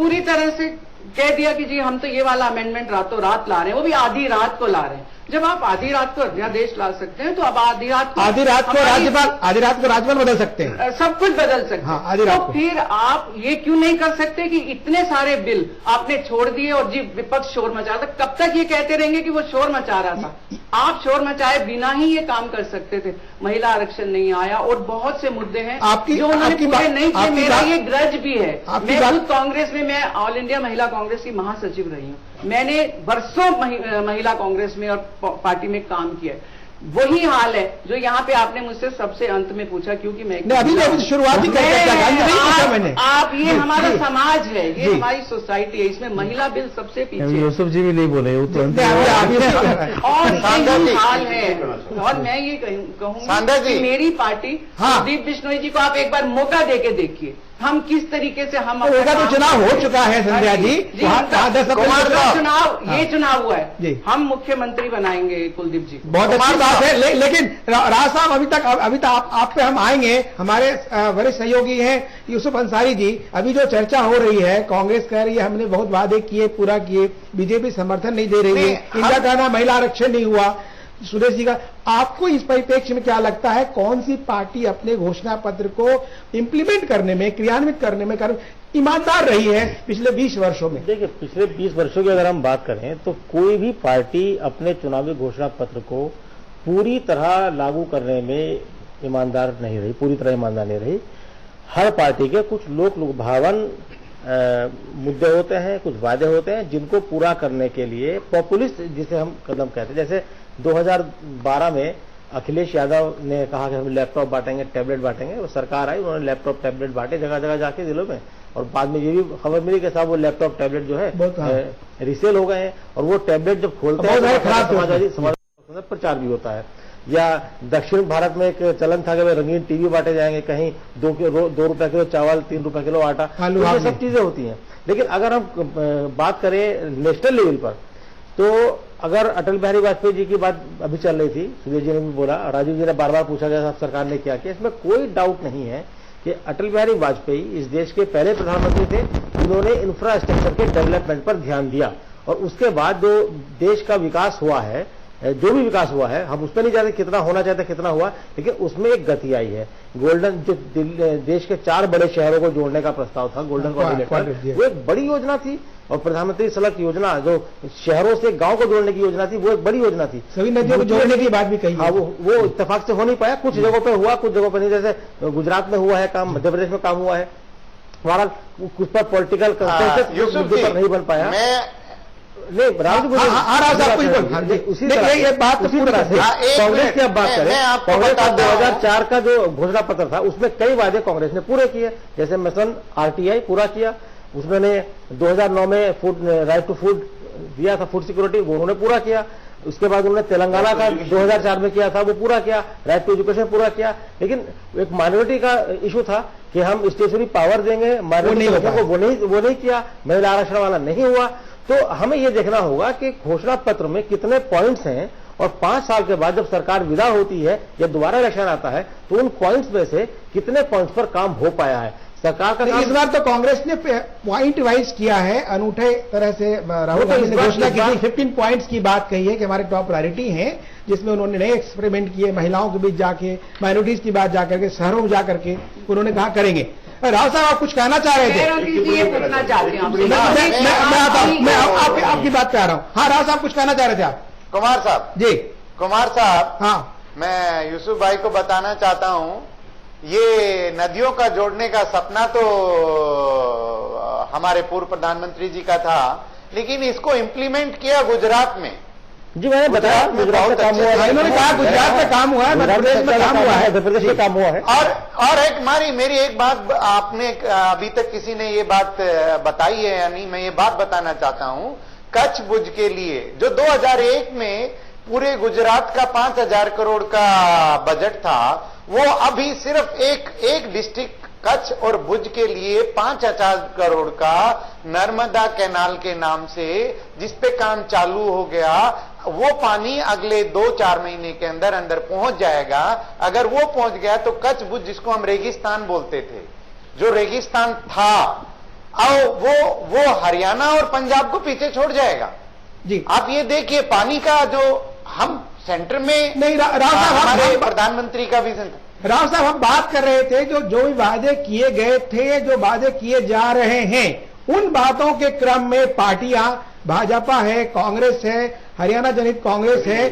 पूरी तरह से कह दिया कि जी हम तो ये वाला अमेंडमेंट रातों रात ला रहे हैं, वो भी आधी रात को ला रहे हैं। जब आप आधी रात को अध्यादेश ला सकते हैं तो अब आधी रात को राज्यपाल बदल सकते हैं, सब कुछ बदल सकते हैं। हाँ, आधी रात तो फिर आप ये क्यों नहीं कर सकते कि इतने सारे बिल आपने छोड़ दिए और जी विपक्ष शोर मचा रहा था, कब तक ये कहते रहेंगे कि वो शोर मचा रहा था? आप शोर मचाए बिना ही ये काम कर सकते थे। महिला आरक्षण नहीं आया और बहुत से मुद्दे हैं जो उन्होंने पूरे नहीं किए। मेरा ये ग्रज भी है। मैं खुद कांग्रेस में, मैं ऑल इंडिया महिला कांग्रेस की महासचिव रही हूँ, मैंने वर्षों महिला कांग्रेस में और पार्टी में काम किया है। वही हाल है जो यहाँ पे आपने मुझसे सबसे अंत में पूछा, क्योंकि मैं अभी शुरुआती मैंने आप ये हमारा समाज है, ये हमारी सोसाइटी है, इसमें महिला बिल सबसे पीछे। यूसुफ जी भी नहीं बोले और यही हाल है। और मैं ये कहूँगी कि मेरी पार्टी कुलदीप बिश्नोई जी को आप एक बार मौका देके देखिए, हम किस तरीके से हम तो चुनाव हो चुका है संध्या जी, चुनाव हुआ है, हम मुख्यमंत्री बनाएंगे कुलदीप जी। बहुत अच्छी बात है। लेकिन राज साहब अभी तक आप पे हम आएंगे। हमारे वरिष्ठ सहयोगी हैं यूसुफ अंसारी जी। अभी जो चर्चा हो रही है, कांग्रेस कह रही है हमने बहुत वादे किए, पूरा किए, बीजेपी समर्थन नहीं दे रही है, इनका कहना महिला आरक्षण नहीं हुआ। सुरेश जी का आपको इस परिप्रेक्ष्य में क्या लगता है, कौन सी पार्टी अपने घोषणा पत्र को इंप्लीमेंट करने में, क्रियान्वित करने में ईमानदार रही है पिछले 20 वर्षों में? देखिए, पिछले 20 वर्षों की अगर हम बात करें तो कोई भी पार्टी अपने चुनावी घोषणा पत्र को पूरी तरह लागू करने में ईमानदार नहीं रही, पूरी तरह ईमानदार नहीं रही। हर पार्टी के कुछ लोक भावन मुद्दे होते हैं, कुछ वादे होते हैं जिनको पूरा करने के लिए पॉपुलिस्ट जिसे हम कदम कहते हैं। जैसे 2012 में अखिलेश यादव ने कहा कि हम लैपटॉप बांटेंगे, टैबलेट बांटेंगे, वो सरकार आई, उन्होंने लैपटॉप टैबलेट बांटे जगह जगह जाके जिलों में, और बाद में ये भी खबर मिली कि साहब वो लैपटॉप टैबलेट जो है रिसेल हो गए हैं, और वो टैबलेट जब खोलते हैं समाजवादी समाज प्रचार भी होता है। या दक्षिण भारत में एक चलन था कि रंगीन टीवी बांटे जाएंगे, कहीं 2 रुपए किलो चावल, 3 रुपए किलो आटा, तो ये सब चीजें होती हैं। लेकिन अगर हम बात करें नेशनल लेवल पर, तो अगर अटल बिहारी वाजपेयी जी की बात अभी चल रही थी, सूर्य जी ने भी बोला, राजीव जी ने बार बार पूछा गया सरकार ने क्या किया, इसमें कोई डाउट नहीं है कि अटल बिहारी वाजपेयी इस देश के पहले प्रधानमंत्री थे जिन्होंने इंफ्रास्ट्रक्चर के डेवलपमेंट पर ध्यान दिया। और उसके बाद जो देश का विकास हुआ है, जो भी विकास हुआ है, हम उस पर नहीं जानते कितना होना चाहते कितना हुआ, लेकिन उसमें एक गति आई है। गोल्डन जो देश के 4 बड़े शहरों को जोड़ने का प्रस्ताव था, गोल्डन क्वाड्रिलेटरल, वो एक बड़ी योजना थी। और प्रधानमंत्री सड़क योजना जो शहरों से गांव को जोड़ने की योजना थी, वो एक बड़ी योजना थी। सभी नदियों को जोड़ने की बात भी कही। हाँ, वो इत्तेफाक से हो नहीं पाया, कुछ जगहों पर हुआ, कुछ जगहों पर नहीं। जैसे गुजरात में हुआ है काम, मध्य प्रदेश में काम हुआ है, हमारा कुछ पर पॉलिटिकल मुद्दे पर नहीं बन पाया। नहीं, उसी तरह ये बात उसी तरह से कांग्रेस की अब बात करें, कांग्रेस का 2004 का जो घोषणा पत्र था उसमें कई वादे कांग्रेस ने पूरे किए। जैसे मिशन RTI पूरा किया, उसमें 2009 में राइट टू फूड दिया था, फूड सिक्योरिटी, वो उन्होंने पूरा किया। उसके बाद उन्होंने तेलंगाना का 2004 में किया था, वो पूरा किया। राइट टू एजुकेशन पूरा किया। लेकिन एक माइनॉरिटी का इशू था कि हम स्टेशनरी पावर देंगे, माइनॉरिटी को वो नहीं किया, महिला आरक्षण वाला नहीं हुआ। तो हमें ये देखना होगा कि घोषणा पत्र में कितने पॉइंट्स हैं, और 5 साल के बाद जब सरकार विदा होती है या दोबारा इलेक्शन आता है तो उन पॉइंट्स में से कितने पॉइंट्स पर काम हो पाया है सरकार का। इस बार तो कांग्रेस ने पॉइंट वाइज किया है, अनूठे तरह से राहुल गांधी ने घोषणा की थी, 15 पॉइंट्स की बात कही है कि हमारे टॉप प्रायोरिटी हैं, जिसमें उन्होंने नए एक्सपेरिमेंट किए, महिलाओं के बीच जाके, माइनॉरिटीज की बात जाकर के, शहरों में जाकर के उन्होंने कहा करेंगे। राव साहब आप कुछ कहना चाह रहे थे? मैं आपकी बात कह रहा हूँ। हाँ राव साहब कुछ कहना चाह रहे थे आप? कुमार साहब जी। कुमार साहब, हाँ, मैं यूसुफ भाई को बताना चाहता हूँ, ये नदियों का जोड़ने का सपना तो हमारे पूर्व प्रधानमंत्री जी का था, लेकिन इसको इम्प्लीमेंट किया गुजरात में। जी मैंने बताया गुजरात में काम हुआ है, इन्होंने कहा गुजरात में काम हुआ है, मध्य प्रदेश में काम हुआ है, मध्य प्रदेश में काम हुआ है। और एक मेरी एक बात, आपने अभी तक किसी ने ये बात बताई है या नहीं, मैं ये बात बताना चाहता हूँ। कच्छ भुज के लिए जो 2001 में पूरे गुजरात का 5000 करोड़ का बजट था, वो अभी सिर्फ एक डिस्ट्रिक्ट कच्छ और भुज के लिए 5000 करोड़ का नर्मदा कैनाल के नाम से जिस पे काम चालू हो गया, वो पानी अगले 2-4 महीने के अंदर अंदर पहुंच जाएगा। अगर वो पहुंच गया तो कच्छ भुज, जिसको हम रेगिस्तान बोलते थे, जो रेगिस्तान था, वो हरियाणा और पंजाब को पीछे छोड़ जाएगा। जी आप ये देखिए, पानी का जो हम सेंटर में नहीं, राव साहब, हमारे प्रधानमंत्री का विजन था। राव साहब, हम बात कर रहे थे जो भी वादे किए गए थे, जो वादे किए जा रहे हैं, उन बातों के क्रम में पार्टियां, भाजपा है, कांग्रेस है, हरियाणा जनहित कांग्रेस है,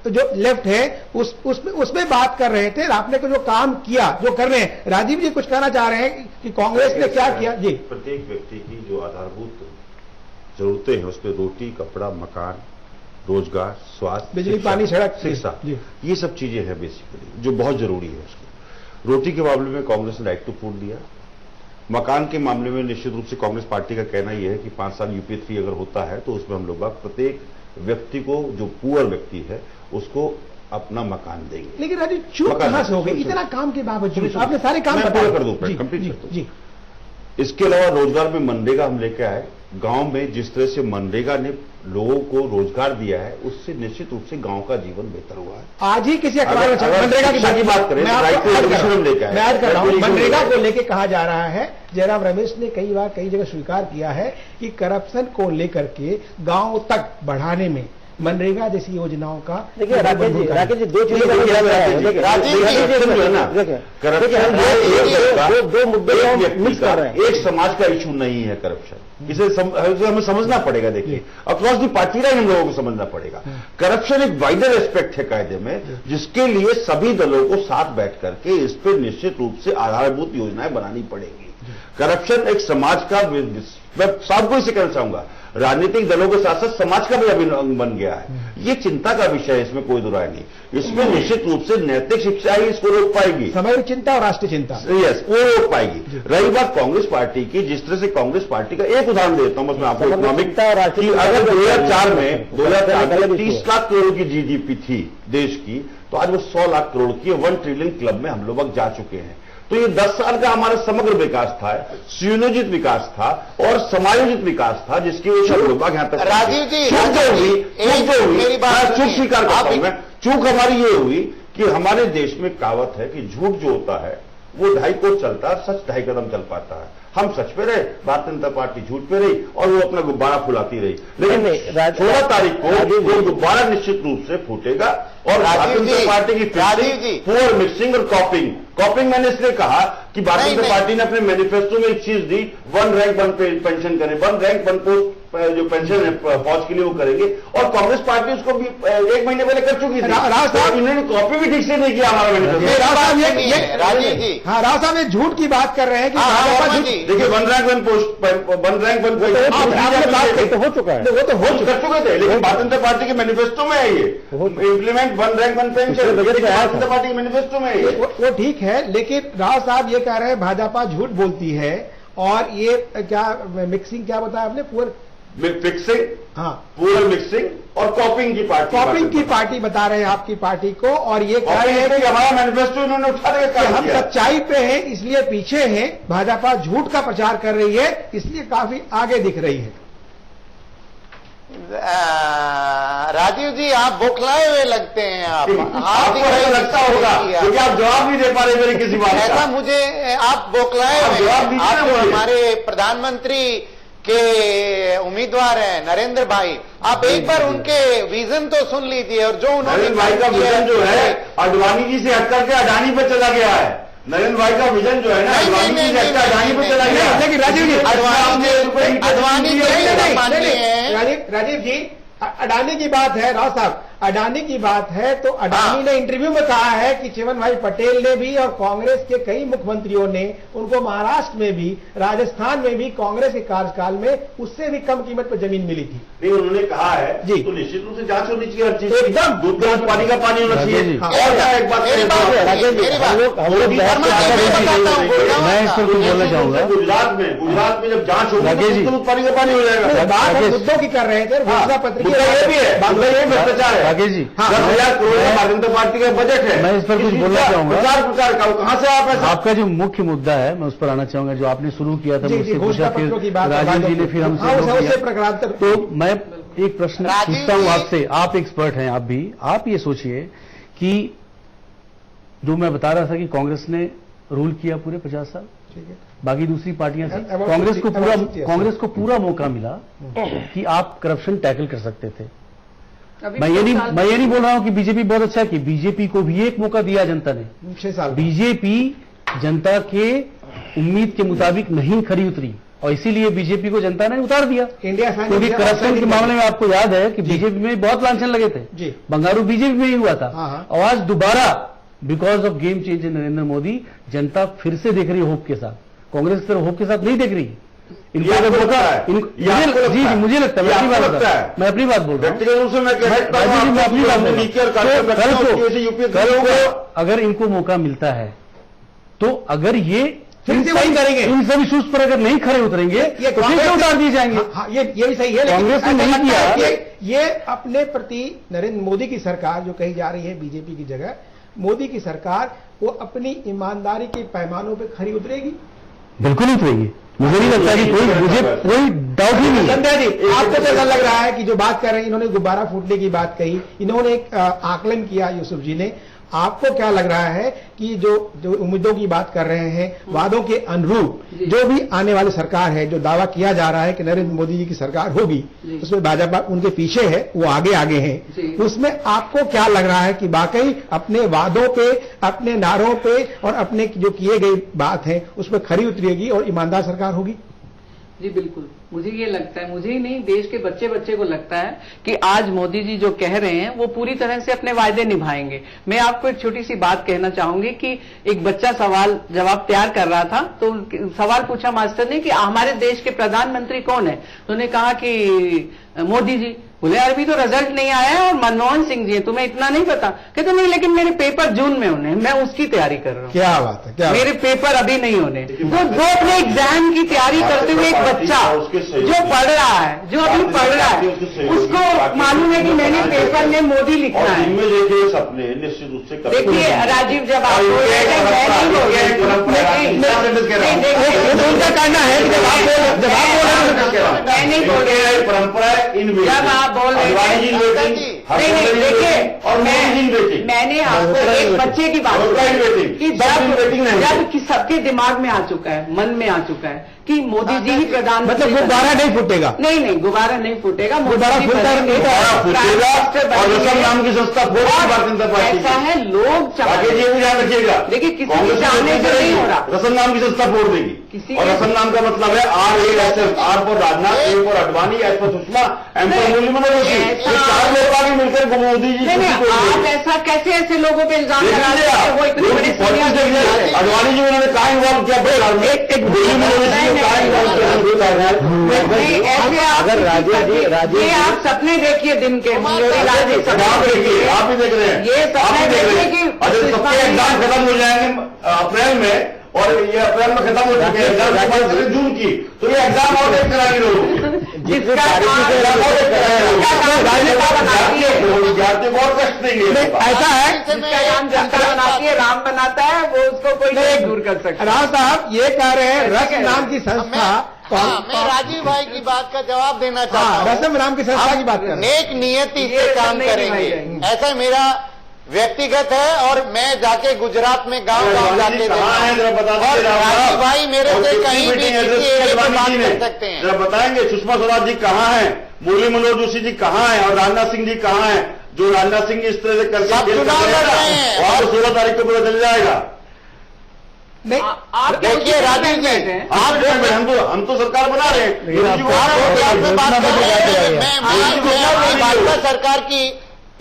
तो जो लेफ्ट है, उसमें बात कर रहे थे। आपने को जो काम किया, जो कर रहे हैं, राजीव जी कुछ कहना चाह रहे हैं कि कांग्रेस ने क्या किया? जी, प्रत्येक व्यक्ति की जो आधारभूत जरूरतें हैं, उसमें रोटी, कपड़ा, मकान, रोजगार, स्वास्थ्य, बिजली, पानी, सड़क, शिक्षा, जी, ये सब चीजें हैं बेसिकली जो बहुत जरूरी है उसको। रोटी के मामले में कांग्रेस ने राइट टू फूड दिया। मकान के मामले में निश्चित रूप से कांग्रेस पार्टी का कहना यह है कि 5 साल यूपीए 3 अगर होता है तो उसमें हम लोग प्रत्येक व्यक्ति को, जो पुअर व्यक्ति है, उसको अपना मकान देंगे। लेकिन राजीव, चूक कहां से हो गई? इतना काम के बावजूद आपने सारे काम पूरा कर दूं, कंप्लीट कर दूं। इसके अलावा रोजगार में मनरेगा हम लेकर आए। गांव में जिस तरह से मनरेगा ने लोगों को रोजगार दिया है, उससे निश्चित रूप से गांव का जीवन बेहतर हुआ है। आज ही किसी अखबार में मनरेगा की बात करें, मैं ऐड कर रहा हूं, मनरेगा को लेकर कहा जा रहा है, जयराम रमेश ने कई बार कई जगह स्वीकार किया है कि करप्शन को लेकर के गांव तक बढ़ाने में मनरेगा जैसी योजनाओं का। देखिए राकेश जी, दो चीजें दो मुद्दे मिक्स कर रहे हैं। एक समाज का इशू नहीं है करप्शन, इसे हमें समझना पड़ेगा। देखिए, अक्रॉस दी पार्टी लाइन हम लोगों को समझना पड़ेगा। करप्शन एक वाइडर एस्पेक्ट है कायदे में, जिसके लिए सभी दलों को साथ बैठ करके इस पर निश्चित रूप से आधारभूत योजनाएं बनानी पड़ेगी। करप्शन एक समाज का, मैं सबको इसे कहना चाहूंगा, राजनीतिक दलों के साथ साथ समाज का भी अभिन्न बन गया है। ये चिंता का विषय है, इसमें कोई दुराय नहीं। इसमें निश्चित रूप से नैतिक शिक्षा ही इसको रोक पाएगी, समय चिंता और राष्ट्रीय चिंता, यस, वो रोक पाएगी। रही बात कांग्रेस पार्टी की, जिस तरह से कांग्रेस पार्टी का एक उदाहरण देता हूं बस मैं आपको, इकोनॉमिक, अगर 2004 में 30 लाख करोड़ की जीडीपी थी देश की, तो आज वो 100 लाख करोड़ की 1 ट्रिलियन क्लब में हम लोग जा चुके हैं। तो ये 10 साल का हमारा समग्र विकास था, सुनियोजित विकास था और समायोजित विकास था, जिसकी वजह से हम लोग यहां तक। राजीव जी, मेरी बात चूक स्वीकार करता हूं मैं, चूक हमारी ये हुई कि हमारे देश में कहावत है कि झूठ जो होता है वो 2.5 कोस चलता है, सच 2.5 कदम चल पाता है। हम सच पे रहे, भारतीय जनता पार्टी झूठ पे रही और वो अपना गुब्बारा फुलाती रही। लेकिन 16 तारीख को वो गुब्बारा निश्चित रूप से फूटेगा और भारतीय जनता पार्टी की पुअर मिक्सिंग और कॉपिंग मैंने इसलिए कहा कि भारतीय जनता पार्टी ने अपने मैनिफेस्टो में एक चीज दी, 1 रैंक 1 पेंशन करें, 1 रैंक 1 पोस्ट जो पेंशन है फौज के लिए वो करेंगे, और कांग्रेस पार्टी उसको भी 1 महीने पहले कर चुकी थी। राव साहब, इन्होंने कॉपी भी ठीक से नहीं किया हमारा मैनिफेस्टो। राजीव जी, हाँ, राव साहब ये झूठ की बात कर रहे हैं कि भाजपा झूठ। देखिए 1 रैंक 1 पोस्ट, 1 रैंक 1 तो हो चुका है, वो तो हो कर चुके थे, लेकिन भारतीय जनता पार्टी के मैनिफेस्टो में है ये implement 1 rank 1 pension, Bharatiya Janata party के मैनिफेस्टो में है। वो ठीक है, लेकिन राव साहब ये कह रहे हैं भाजपा झूठ बोलती है, और ये क्या मिक्सिंग, क्या बताया आपने, पुअर फिक्सिंग, हाँ, पुअर मिक्सिंग और कॉपिंग की पार्टी बता रहे हैं आपकी पार्टी को, और ये कह रहे हैं कि हमारा मैनिफेस्टो इन्होंने उठा देगा, हम सच्चाई पे हैं इसलिए पीछे हैं, भाजपा झूठ का प्रचार कर रही है इसलिए काफी आगे दिख रही है। राजीव जी, आप बौखलाए हुए लगते हैं। आपको लगता होगा क्योंकि आप जवाब नहीं दे पा रहे मेरी किसी बात ऐसा मुझे, आप बौखलाए हुए, आप हमारे प्रधानमंत्री के उम्मीदवार हैं नरेंद्र भाई, आप एक बार उनके विजन तो सुन लीजिए। और जो उन्होंने नरेंद्र भाई का विजन जो है अडवाणी जी से हटकर के अडानी पर चला गया है। नरेंद्र भाई का विजन जो है ना अडवाणी जी से हटकर अडानी पर चला गया है। लेकिन राजीव जी, राजीव जी, अडानी की बात है, राव साहब, अडानी की बात है, तो अडानी ने इंटरव्यू में कहा है कि चिमन भाई पटेल ने भी और कांग्रेस के कई मुख्यमंत्रियों ने उनको महाराष्ट्र में भी, राजस्थान में भी कांग्रेस के कार्यकाल में उससे भी कम कीमत पर जमीन मिली थी। नहीं, उन्होंने कहा है जी, तो निश्चित रूप से जांच होनी चाहिए हर चीज, एकदम दूध का पानी का पानी होना चाहिए। और क्या एक बात मैं इस पर कुछ बोलना चाहूंगा। गुजरात में जब जांच होगी तो दूध पानी का पानी हो जाएगा। बात मुद्दों की कर रहे थे, घोषणा पत्र ये भी है, भ्रष्टाचार है। राकेश जी, 10,000 करोड़ भारतीय जनता पार्टी का बजट है। मैं इस पर कुछ बोलना चाहूंगा। प्रचार का कहां से आप ऐसा, आपका जो मुख्य मुद्दा है मैं उस पर आना चाहूंगा, जो आपने शुरू किया था मुझसे पूछा, फिर राजीव जी ने फिर हमसे, तो मैं एक प्रश्न पूछता हूं आपसे, आप एक्सपर्ट हैं, आप भी, आप ये सोचिए कि जो मैं बता रहा था कि कांग्रेस ने रूल किया पूरे 50 साल, बाकी दूसरी पार्टियां थी। About कांग्रेस को 50, पूरा 50, yes. कांग्रेस को पूरा मौका मिला कि आप करप्शन टैकल कर सकते थे। अभी मैं ये नहीं बोल रहा हूं कि बीजेपी बहुत अच्छा है, कि बीजेपी को भी एक मौका दिया जनता ने। 6 साल बीजेपी जनता के उम्मीद के मुताबिक नहीं खरी उतरी और इसीलिए बीजेपी को जनता ने उतार दिया। इंडिया क्योंकि करप्शन के मामले में आपको याद है कि बीजेपी में बहुत लांछन लगे थे जी। बंगारू बीजेपी में ही हुआ था। हाँ। और आज दोबारा because of game changer Narendra Modi जनता फिर से देख रही है होप के साथ, कांग्रेस की तरफ होप के साथ नहीं देख रही। इनको अगर मौका जी मुझे लगता है, मैं अपनी बात बोल रहा हूँ, व्यक्तिगत रूप से मैं कह सकता हूं, मैं अपनी बात बोल रहा हूं। कल को अगर इनको मौका मिलता है तो अगर ये फिर से वही करेंगे, इन सब इशूज पर अगर नहीं खड़े उतरेंगे ये तो फिर से उतार दिए जाएंगे। हाँ, ये भी सही है, लेकिन कांग्रेस ने नहीं ऐसा लगता है किया। कि ये अपने प्रति नरेंद्र मोदी की सरकार जो कही जा रही है बीजेपी की जगह, मोदी की सरकार वो अपनी ईमानदारी के पैमानों पे खरी उतरेगी। बिल्कुल उतरेगी, मुझे नहीं लगता कि मुझे कोई डाउट ही नहीं है। संध्या जी, आपको तो ऐसा लग रहा है कि जो बात कर रहे हैं, इन्होंने गुब्बारा फूटने की बात कही, इन्होंने एक आकलन किया यूसुफ जी ने, आपको क्या लग रहा है कि जो उम्मीदों की बात कर रहे हैं, वादों के अनुरूप जो भी आने वाली सरकार है, जो दावा किया जा रहा है कि नरेंद्र मोदी जी की सरकार होगी, उसमें भाजपा उनके पीछे है, वो आगे आगे हैं, उसमें आपको क्या लग रहा है कि वाकई अपने वादों पे, अपने नारों पे और अपने जो किए गई बात है उस पर खरी उतरेगी और ईमानदार सरकार होगी? जी बिल्कुल, मुझे ये लगता है, मुझे ही नहीं देश के बच्चे बच्चे को लगता है कि आज मोदी जी जो कह रहे हैं वो पूरी तरह से अपने वायदे निभाएंगे। मैं आपको एक छोटी सी बात कहना चाहूंगी कि एक बच्चा सवाल जवाब तैयार कर रहा था तो सवाल पूछा मास्टर ने कि हमारे देश के प्रधानमंत्री कौन है, तो उन्होंने कहा कि मोदी जी। बोले यार अभी तो रिजल्ट नहीं आया है और मनमोहन सिंह जी है, तुम्हें इतना नहीं पता? कहते नहीं, लेकिन मेरे पेपर जून में होने, मैं उसकी तैयारी कर रहा हूँ। क्या बात है, क्या मेरे पेपर अभी नहीं होने। तो जो अपने एग्जाम की तैयारी करते हुए एक बच्चा जो पढ़ रहा है, जो अभी पढ़ रहा है, उसको मालूम है कि मैंने पेपर में मोदी लिखना है। इनमें देखिए सपने निश्चित रूप से देखिए राजीव, जब आप बोल रहे थे मैं नहीं बोल रही, उनका कहना है कि जब आप मैं नहीं बोल रही, परंपरा जब आप बोल रहे थे नहीं देखिए, और मैंने आपको एक बच्चे की बात की कि जब सबके दिमाग में आ चुका है, मन में आ चुका है कि मोदी जी ही प्रधानमंत्री, मतलब गुब्बारा नहीं फूटेगा? नहीं, गुब्बारा नहीं फूटेगा, गुब्बारा फूटेगा और रसम नाम की संस्था भारतीय जनता पार्टी ऐसा है, लोग आगे ये भी ध्यान रखिएगा। देखिए किसी के चाहने से नहीं हो रहा, रसम नाम की संस्था फोड़ देगी। और रसम नाम का मतलब है RASF, R for Rajnath, A for Advani, S for Sushma, M for Murli Manohar Joshi. 4 लोग आगे मिलकर मोदी जी आप ऐसा कैसे ऐसे लोगों पे इल्जाम लगा रहे हैं? वो इतने बड़े अडवाणी जी उन्होंने कहा इन्वॉल्व किया, एक मुरली मनोहर जी ने कहा इन्वॉल्व किया। अगर राजीव आप सपने देखिए दिन के, आप ही देख रहे हैं, ये सपने देखिए कि सबके एग्जाम खत्म हो जाएंगे अप्रैल में, और ये अप्रैल में खत्म हो चुके हैं एग्जाम जून की, तो ये एग्जाम और एक कराएंगे लोग, विद्यार्थी बहुत कष्ट देंगे। ऐसा है, जनता बनाती है, राम बनाता है, वो उसको कोई नहीं दूर कर सकता। राव साहब ये कह रहे हैं रस्म नाम की संस्था, मैं राजीव भाई की बात का जवाब देना चाहता हूँ। रस्म नाम की संस्था की बात कर रहे हैं। नेक नियति से काम करेंगे, ऐसा मेरा व्यक्तिगत है। और मैं जाके गुजरात में गांव जाके और राजीव भाई मेरे से कहीं भी बात कर सकते हैं। जरा बताएंगे सुषमा स्वराज जी कहाँ हैं, मुरली मनोहर जोशी जी कहाँ हैं, और राजनाथ सिंह जी कहाँ हैं? जो राजनाथ सिंह इस तरह से करके चुनाव लड़ रहे हैं, और 16 तारीख को पता चल जाएगा। नहीं, आप देखिए राजीव जी, हम तो सरकार बना रहे हैं, भाजपा सरकार की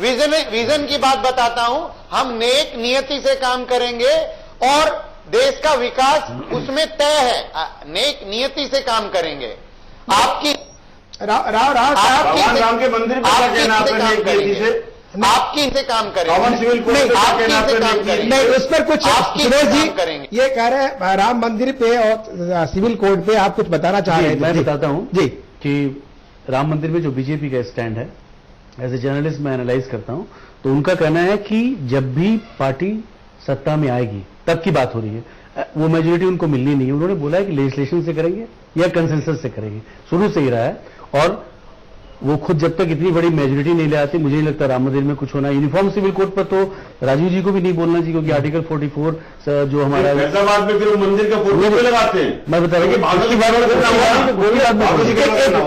विजन की बात बताता हूं। हम नेक नियति से काम करेंगे और देश का विकास उसमें तय है, नेक नियति से काम करेंगे। आपकी भगवान राम के मंदिर पर आपकी से काम करेंगे, कॉमन सिविल कोड नहीं, उस पर कुछ सुरेश जी करेंगे। ये कह रहे हैं राम मंदिर पे और सिविल कोड पे आप कुछ बताना चाह रहे हैं? मैं बताता हूं जी कि राम मंदिर में जो बीजेपी का स्टैंड है, एज ए जर्नलिस्ट मैं एनालाइज करता हूं, तो उनका कहना है कि जब भी पार्टी सत्ता में आएगी तब की बात हो रही है, वो मेजोरिटी उनको मिलनी नहीं है। उन्होंने बोला है कि लेजिस्लेशन से करेंगे या कंसेंसस से करेंगे, शुरू से ही रहा है। और वो खुद जब तक इतनी बड़ी मेजोरिटी नहीं ले आते, मुझे नहीं लगता राम मंदिर में कुछ होना। यूनिफॉर्म सिविल कोड पर तो राजीव जी को भी नहीं बोलना चाहिए, क्योंकि आर्टिकल 44 जो हमारा फैजाबाद में फिर वो मंदिर का फोटो भी लगाते हैं। मैं बता रहा हूँ,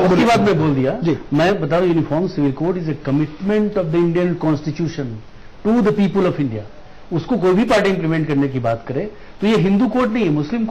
उसकी बात में बोल दिया। मैं बता रहा हूँ, uniform civil code is a commitment of the Indian constitution to the people of India. उसको कोई भी पार्टी इंप्लीमेंट करने की बात करे तो ये हिंदू कोड नहीं है, मुस्लिम